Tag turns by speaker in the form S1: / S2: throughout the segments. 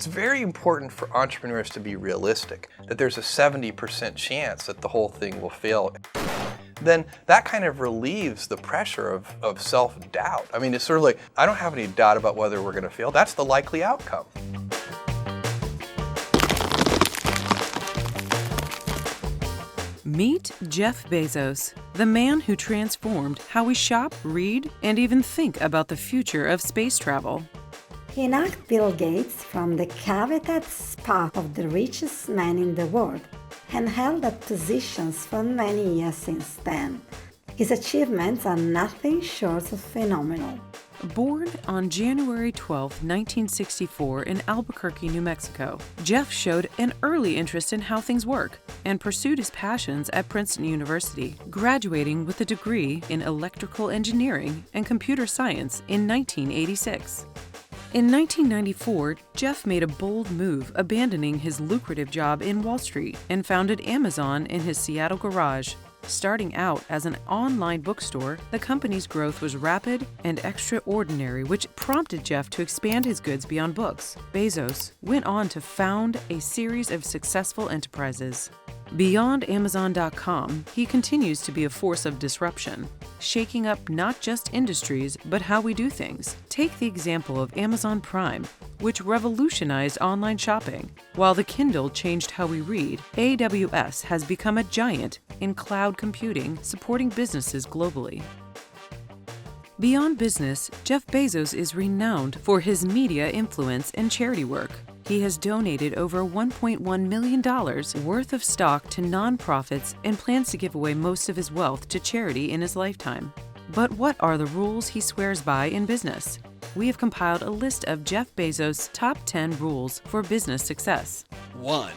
S1: it's very important for entrepreneurs to be realistic, that there's a 70% chance that the whole thing will fail. Then that kind of relieves the pressure of self-doubt. I mean, it's sort of like, I don't have any doubt about whether we're going to fail. That's the likely outcome.
S2: Meet Jeff Bezos, the man who transformed how we shop, read, and even think about the future of space travel.
S3: He knocked Bill Gates from the coveted spot of the richest man in the world and held that positions for many years since then. His achievements are nothing short of phenomenal.
S2: Born on January 12, 1964 in Albuquerque, New Mexico, Jeff showed an early interest in how things work and pursued his passions at Princeton University, graduating with a degree in electrical engineering and computer science in 1986. In 1994, Jeff made a bold move, abandoning his lucrative job in Wall Street and founded Amazon in his Seattle garage. Starting out as an online bookstore, the company's growth was rapid and extraordinary, which prompted Jeff to expand his goods beyond books. Bezos went on to found a series of successful enterprises. Beyond Amazon.com, he continues to be a force of disruption, shaking up not just industries, but how we do things. Take the example of Amazon Prime, which revolutionized online shopping. While the Kindle changed how we read, AWS has become a giant in cloud computing, supporting businesses globally. Beyond business, Jeff Bezos is renowned for his media influence and charity work. He has donated over $1.1 million worth of stock to nonprofits and plans to give away most of his wealth to charity in his lifetime. But what are the rules he swears by in business? We have compiled a list of Jeff Bezos' top 10 rules for business success.
S4: 1.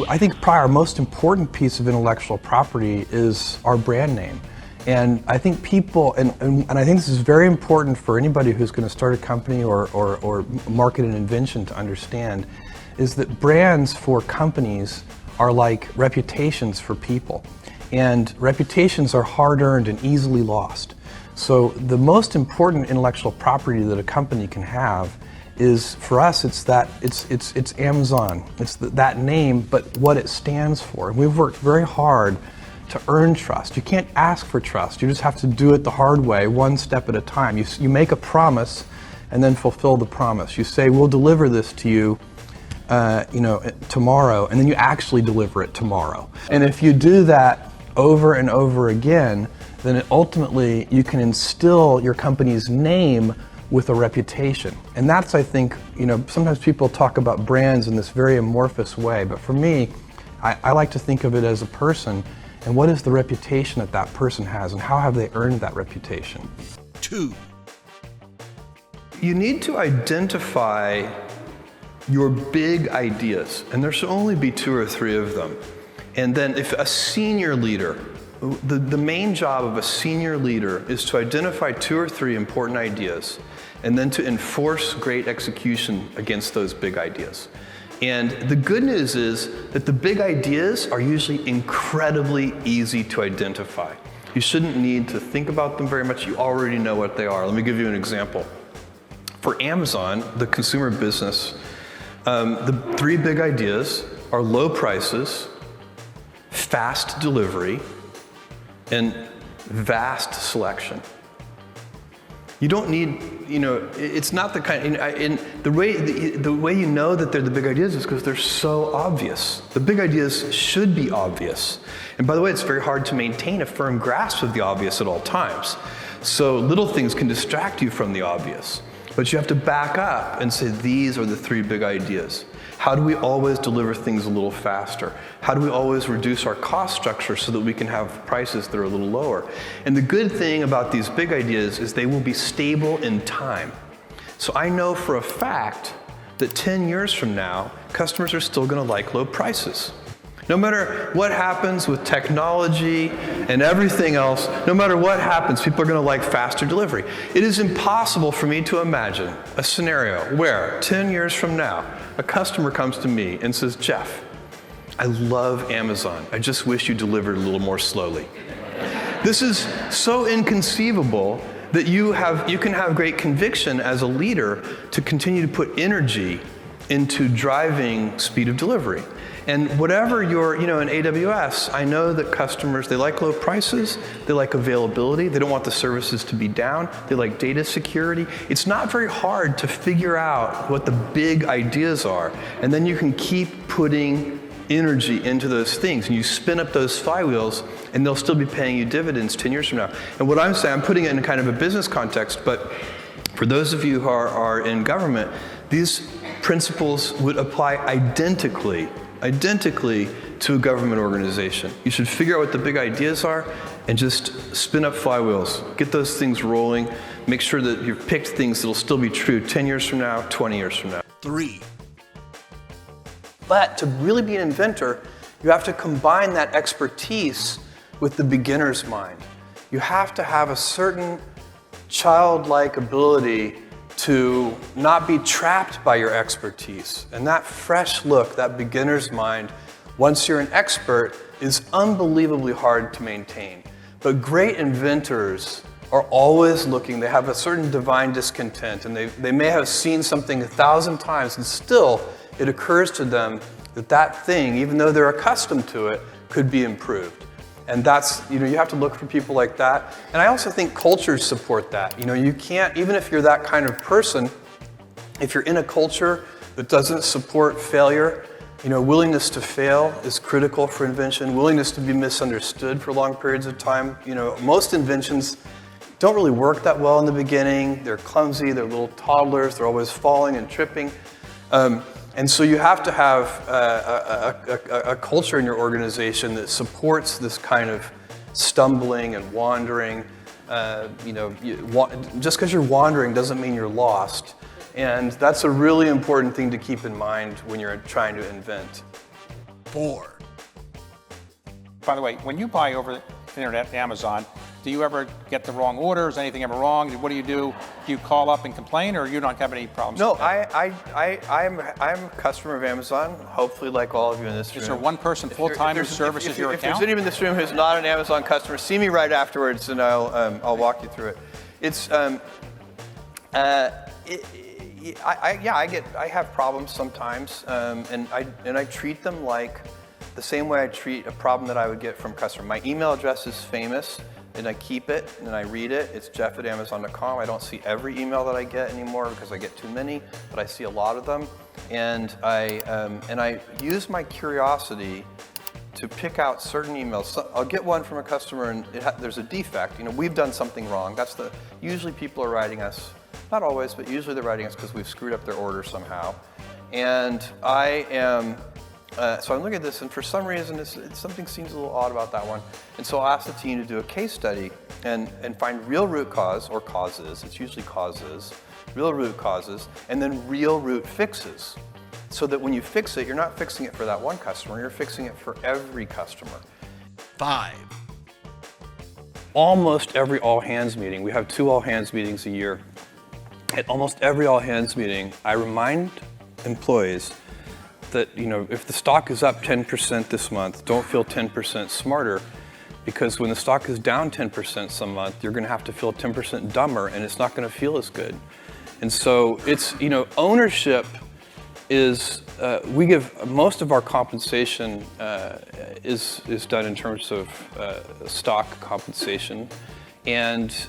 S1: I think probably our most important piece of intellectual property is our brand name. And I think people, and I think this is very important for anybody who's going to start a company or market an invention to understand, is that brands for companies are like reputations for people. And reputations are hard-earned and easily lost. So the most important intellectual property that a company can have is, for us, it's Amazon. It's that name, but what it stands for. And we've worked very hard to earn trust. You can't ask for trust. You just have to do it the hard way, one step at a time. You make a promise and then fulfill the promise. You say, we'll deliver this to you, tomorrow, and then you actually deliver it tomorrow. And if you do that over and over again, then ultimately you can instill your company's name with a reputation. And that's, I think, sometimes people talk about brands in this very amorphous way, but for me, I like to think of it as a person. And what is the reputation that that person has, and how have they earned that reputation?
S4: 2.
S1: You need to identify your big ideas, and there should only be 2 or 3 of them. And then if a senior leader, the main job of a senior leader is to identify 2 or 3 important ideas, and then to enforce great execution against those big ideas. And the good news is that the big ideas are usually incredibly easy to identify. You shouldn't need to think about them very much. You already know what they are. Let me give you an example. For Amazon, the consumer business, the 3 big ideas are low prices, fast delivery, and vast selection. You don't need, it's not the kind, the way you know that they're the big ideas is because they're so obvious. The big ideas should be obvious. And by the way, it's very hard to maintain a firm grasp of the obvious at all times. So little things can distract you from the obvious. But you have to back up and say, these are the 3 big ideas. How do we always deliver things a little faster? How do we always reduce our cost structure so that we can have prices that are a little lower? And the good thing about these big ideas is they will be stable in time. So I know for a fact that 10 years from now, customers are still going to like low prices. No matter what happens with technology and everything else, no matter what happens, people are going to like faster delivery. It is impossible for me to imagine a scenario where 10 years from now, a customer comes to me and says, Jeff, I love Amazon. I just wish you delivered a little more slowly. This is so inconceivable that you can have great conviction as a leader to continue to put energy into driving speed of delivery. And whatever you're, in AWS, I know that customers, they like low prices, they like availability, they don't want the services to be down, they like data security. It's not very hard to figure out what the big ideas are, and then you can keep putting energy into those things, and you spin up those flywheels, and they'll still be paying you dividends 10 years from now. And what I'm saying, I'm putting it in kind of a business context, but for those of you who are in government, these principles would apply identically to a government organization. You should figure out what the big ideas are and just spin up flywheels. Get those things rolling. Make sure that you've picked things that'll still be true 10 years from now, 20 years from now.
S4: 3.
S1: But to really be an inventor, you have to combine that expertise with the beginner's mind. You have to have a certain childlike ability to not be trapped by your expertise. And that fresh look, that beginner's mind, once you're an expert, is unbelievably hard to maintain. But great inventors are always looking. They have a certain divine discontent, and they may have seen something 1,000 times, and still it occurs to them that that thing, even though they're accustomed to it, could be improved. And that's, you have to look for people like that. And I also think cultures support that. You can't, even if you're that kind of person, if you're in a culture that doesn't support failure, willingness to fail is critical for invention, willingness to be misunderstood for long periods of time. Most inventions don't really work that well in the beginning. They're clumsy, they're little toddlers, they're always falling and tripping. And so you have to have a culture in your organization that supports this kind of stumbling and wandering. Just because you're wandering doesn't mean you're lost. And that's a really important thing to keep in mind when you're trying to invent.
S4: 4.
S5: By the way, when you buy over the internet, Amazon, do you ever get the wrong order? Is anything ever wrong? What do? Do you call up and complain, or you don't have any problems?
S1: No, I'm a customer of Amazon, hopefully like all of you in this room.
S5: Is there one person full-time who services your account?
S1: If there's anyone in this room who's not an Amazon customer, see me right afterwards and I'll walk you through it. It's, I have problems sometimes, and I treat them like the same way I treat a problem that I would get from a customer. My email address is famous, and I keep it, and I read it. It's jeff@amazon.com. I don't see every email that I get anymore because I get too many, but I see a lot of them. And I use my curiosity to pick out certain emails. So I'll get one from a customer, and there's a defect. We've done something wrong. Usually people are writing us, not always, but usually they're writing us because we've screwed up their order somehow. And so I'm looking at this, and for some reason, something seems a little odd about that one. And so I'll ask the team to do a case study and find real root cause, or causes, it's usually causes, real root causes, and then real root fixes. So that when you fix it, you're not fixing it for that one customer, you're fixing it for every customer.
S4: 5.
S1: Almost every all-hands meeting, we have 2 all-hands meetings a year. At almost every all-hands meeting, I remind employees that if the stock is up 10% this month, don't feel 10% smarter, because when the stock is down 10% some month, you're going to have to feel 10% dumber, and it's not going to feel as good. And so it's ownership is we give most of our compensation is done in terms of stock compensation, and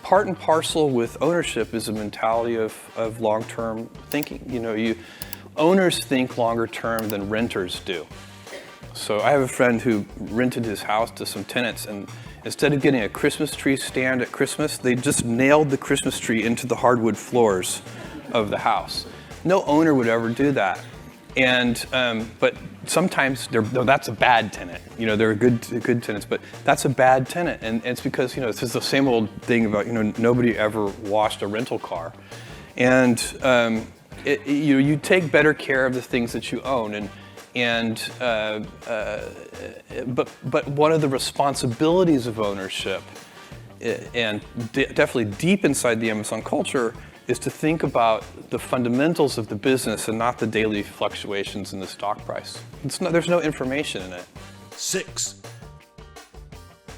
S1: part and parcel with ownership is a mentality of long-term thinking. Owners think longer term than renters do. So I have a friend who rented his house to some tenants, and instead of getting a Christmas tree stand at Christmas, they just nailed the Christmas tree into the hardwood floors of the house. No owner would ever do that. And but sometimes that's a bad tenant. They're good tenants, but that's a bad tenant, and it's because this is the same old thing about nobody ever washed a rental car, and you take better care of the things that you own, but one of the responsibilities of ownership, and definitely deep inside the Amazon culture, is to think about the fundamentals of the business and not the daily fluctuations in the stock price. There's no information in it.
S4: 6.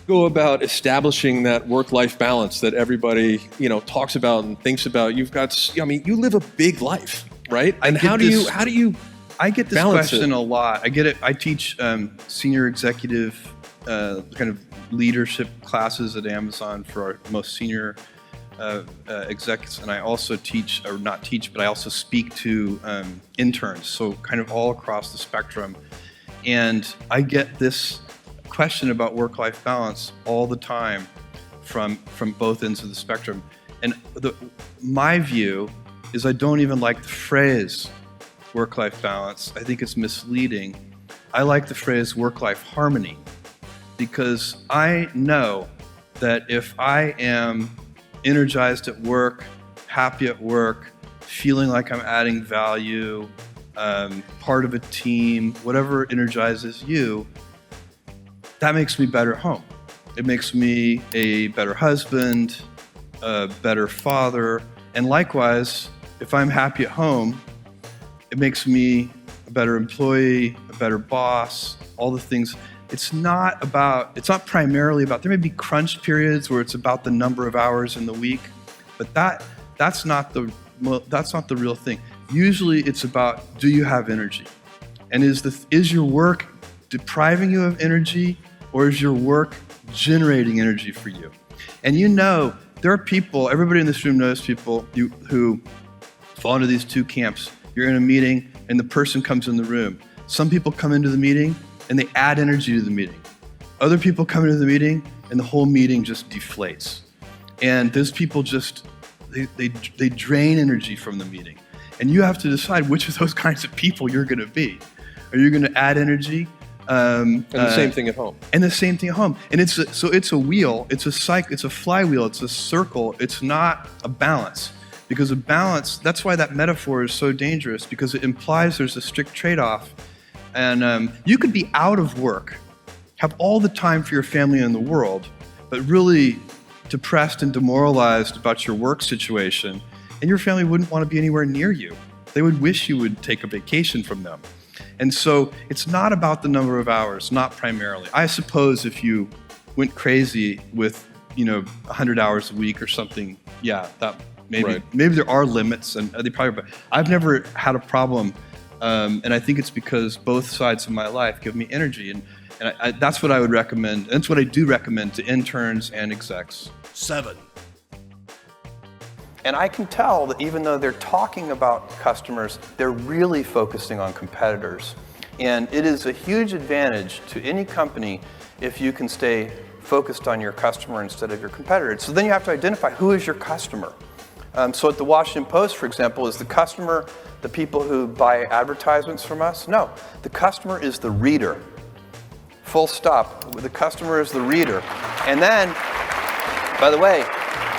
S6: go about establishing that work-life balance that everybody, talks about and thinks about? You've got, you live a big life, right? And how do you
S1: I get this
S6: balance
S1: question
S6: it?
S1: a lot. I get it. I teach senior executive kind of leadership classes at Amazon for our most senior execs, and I also teach, or not teach, but I also speak to interns, so kind of all across the spectrum. And I get this question about work-life balance all the time from both ends of the spectrum. And my view is I don't even like the phrase work-life balance. I think it's misleading. I like the phrase work-life harmony, because I know that if I am energized at work, happy at work, feeling like I'm adding value, part of a team, whatever energizes you, that makes me better at home. It makes me a better husband, a better father, and likewise, if I'm happy at home, it makes me a better employee, a better boss, all the things. It's not primarily about, there may be crunch periods where it's about the number of hours in the week, but that's not the real thing. Usually it's about, do you have energy? And is your work depriving you of energy, or is your work generating energy for you? And there are people, everybody in this room knows people who fall into these two camps. You're in a meeting and the person comes in the room. Some people come into the meeting and they add energy to the meeting. Other people come into the meeting and the whole meeting just deflates. And those people they drain energy from the meeting. And you have to decide which of those kinds of people you're gonna be. Are you gonna add energy?
S6: And the same thing at home.
S1: And the same thing at home. And it's a wheel, it's a cycle, it's a flywheel, it's a circle, it's not a balance. Because a balance, that's why that metaphor is so dangerous, because it implies there's a strict trade-off. And you could be out of work, have all the time for your family in the world, but really depressed and demoralized about your work situation, and your family wouldn't want to be anywhere near you. They would wish you would take a vacation from them. And so it's not about the number of hours, not primarily. I suppose if you went crazy with 100 hours a week or something, yeah, that maybe there are limits, and they probably. But I've never had a problem, and I think it's because both sides of my life give me energy, and that's what I would recommend. That's what I do recommend to interns and execs.
S4: 7,
S1: And I can tell that even though they're talking about customers, they're really focusing on competitors. And it is a huge advantage to any company if you can stay focused on your customer instead of your competitor. So then you have to identify who is your customer. So at the Washington Post, for example, is the customer the people who buy advertisements from us? No, the customer is the reader. Full stop. The customer is the reader. And then, by the way,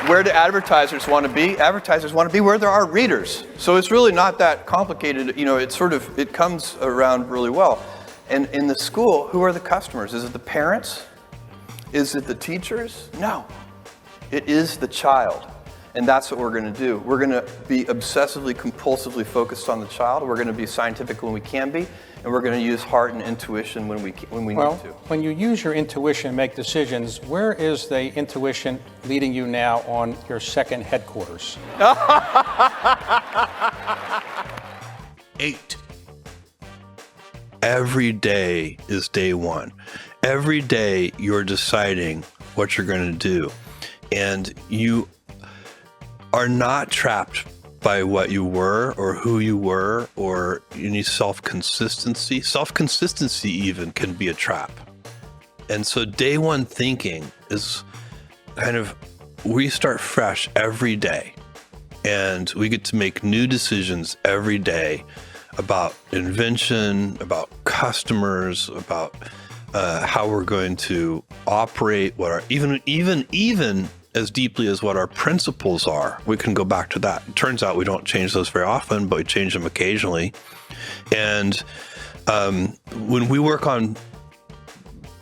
S1: where do advertisers want to be? Advertisers want to be where there are readers. So it's really not that complicated. It comes around really well. And in the school, who are the customers? Is it the parents? Is it the teachers? No, it is the child. And that's what we're going to do. We're going to be obsessively, compulsively focused on the child. We're going to be scientific when we can be, and we're going to use heart and intuition when we need to.
S5: When you use your intuition to make decisions, where is the intuition leading you now on your second headquarters?
S4: 8,
S1: Every day is day one. Every day you're deciding what you're going to do, and you are not trapped by what you were or who you were or any self-consistency. Self-consistency even can be a trap. And so day one thinking is kind of, we start fresh every day, and we get to make new decisions every day about invention, about customers, about how we're going to operate, what our even as deeply as what our principles are. We can go back to that. It turns out we don't change those very often, but we change them occasionally. And when we work on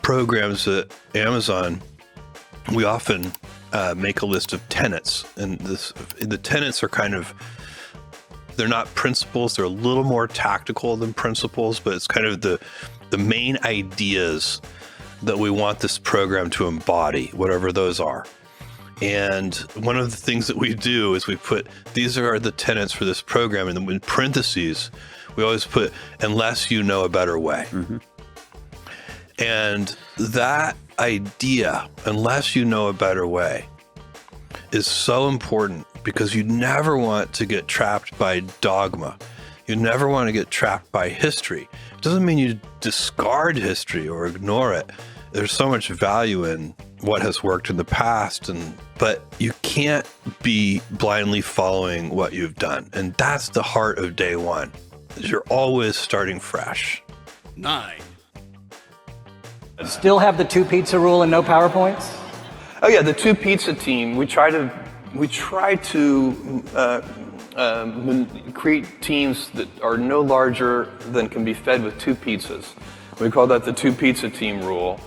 S1: programs at Amazon, we often make a list of tenets. And the tenets are they're not principles. They're a little more tactical than principles, but it's kind of the main ideas that we want this program to embody, whatever those are. And one of the things that we do is we put, these are the tenets for this program, and then in parentheses, we always put, unless you know a better way. And that idea, unless you know a better way, is so important because you never want to get trapped by dogma. You never want to get trapped by history. It doesn't mean you discard history or ignore it. There's so much value in what has worked in the past, but you can't be blindly following what you've done. And that's the heart of day one, is you're always starting fresh.
S4: 9,
S7: Still have the 2 pizza rule and no PowerPoints?
S1: Oh yeah, the 2 pizza team. We try to create teams that are no larger than can be fed with 2 pizzas. We call that the 2 pizza team rule.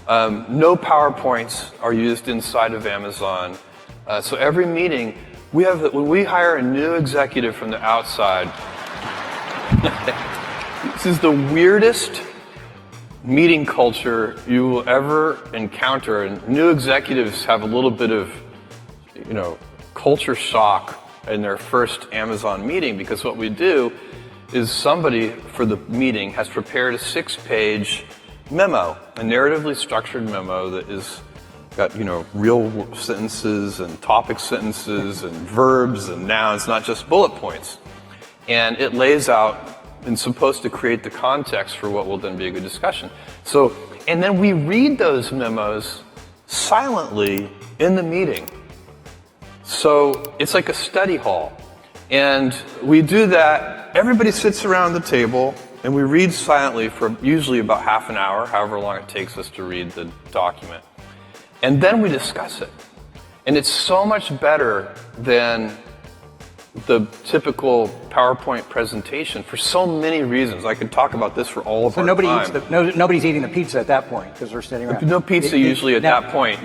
S1: No PowerPoints are used inside of Amazon. So every meeting, when we hire a new executive from the outside, this is the weirdest meeting culture you will ever encounter. And new executives have a little bit of, culture shock in their first Amazon meeting, because what we do is somebody for the meeting has prepared a 6-page memo, a narratively structured memo that is got, real sentences and topic sentences and verbs and nouns, not just bullet points. And it lays out and supposed to create the context for what will then be a good discussion. So, and then we read those memos silently in the meeting. So it's like a study hall. And we do that, everybody sits around the table and we read silently for usually about half an hour, however long it takes us to read the document. And then we discuss it. And it's so much better than the typical PowerPoint presentation for so many reasons. I could talk about this for all of our time.
S7: Nobody's eating the pizza at that point because we're sitting around.
S1: No pizza usually at that point.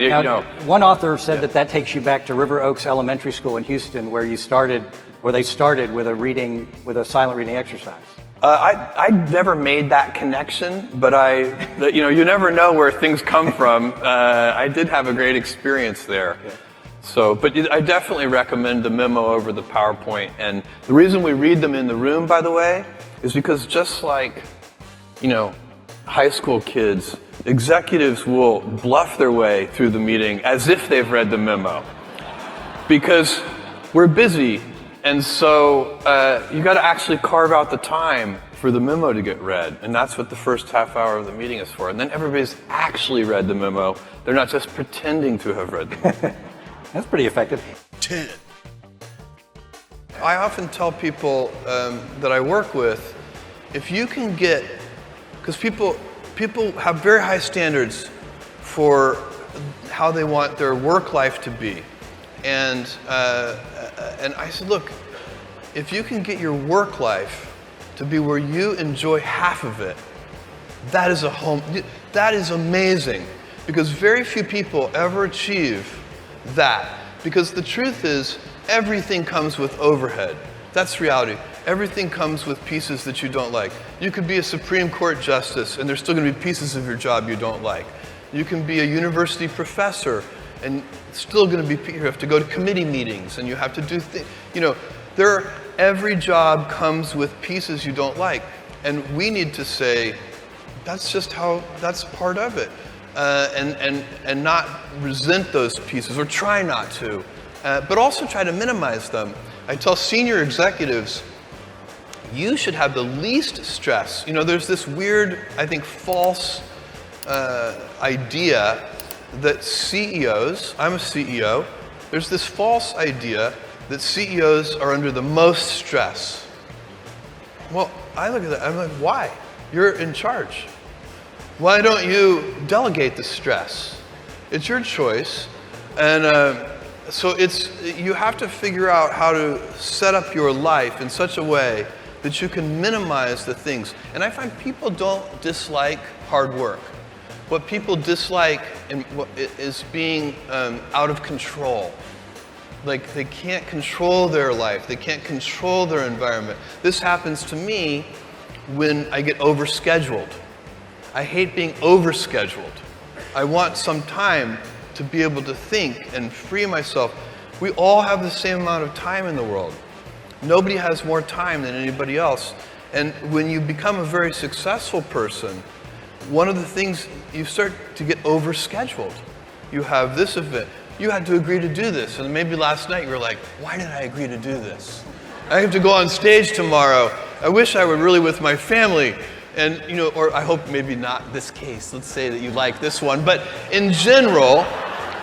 S7: One author said that takes you back to River Oaks Elementary School in Houston, where they started with a silent reading exercise.
S1: I never made that connection, but you never know where things come from. I did have a great experience there. Yeah. So, but I definitely recommend the memo over the PowerPoint. And the reason we read them in the room, by the way, is because just like, high school kids, executives will bluff their way through the meeting as if they've read the memo. Because we're busy, and so you got to actually carve out the time for the memo to get read. And that's what the first half hour of the meeting is for. And then everybody's actually read the memo. They're not just pretending to have read the memo.
S7: That's pretty effective.
S4: 10,
S1: I often tell people that I work with, if you can get, because people have very high standards for how they want their work life to be, and I said, look, if you can get your work life to be where you enjoy half of it, that is amazing, because very few people ever achieve that, because the truth is everything comes with overhead. That's reality. Everything comes with pieces that you don't like. You could be a Supreme Court justice and there's still going to be pieces of your job you don't like. You can be a university professor and still going to be, you have to go to committee meetings and you have to do things. Every job comes with pieces you don't like, and we need to say that's part of it. And not resent those pieces, or try not to, but also try to minimize them. I tell senior executives, you should have the least stress. There's this weird, I think, false idea that CEOs, I'm a CEO, there's this false idea that CEOs are under the most stress. Well, I look at that, I'm like, why? You're in charge. Why don't you delegate the stress? It's your choice. And so you have to figure out how to set up your life in such a way that you can minimize the things. And I find people don't dislike hard work. What people dislike is being out of control. Like they can't control their life. They can't control their environment. This happens to me when I get overscheduled. I hate being overscheduled. I want some time to be able to think and free myself. We all have the same amount of time in the world. Nobody has more time than anybody else. And when you become a very successful person, one of the things, you start to get overscheduled. You have this event, you had to agree to do this, and maybe last night you were like, why did I agree to do this? I have to go on stage tomorrow. I wish I were really with my family. And, you know, or I hope maybe not this case. Let's say that you like this one. But in general,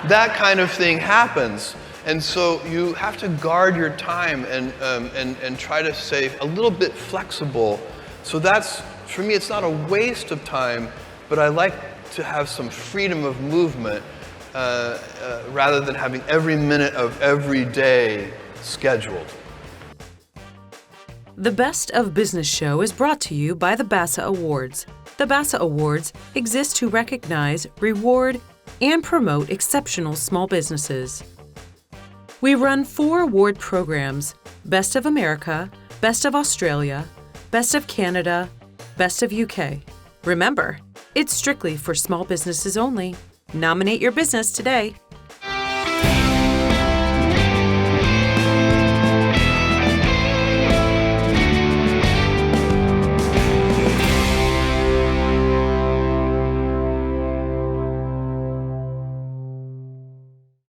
S1: that kind of thing happens. And so you have to guard your time and try to stay a little bit flexible. So that's, for me, it's not a waste of time, but I like to have some freedom of movement rather than having every minute of every day scheduled.
S2: The Best of Business Show is brought to you by the BASA Awards. The BASA Awards exist to recognize, reward, and promote exceptional small businesses. We run 4 award programs: Best of America, Best of Australia, Best of Canada, Best of UK. Remember, it's strictly for small businesses only. Nominate your business today.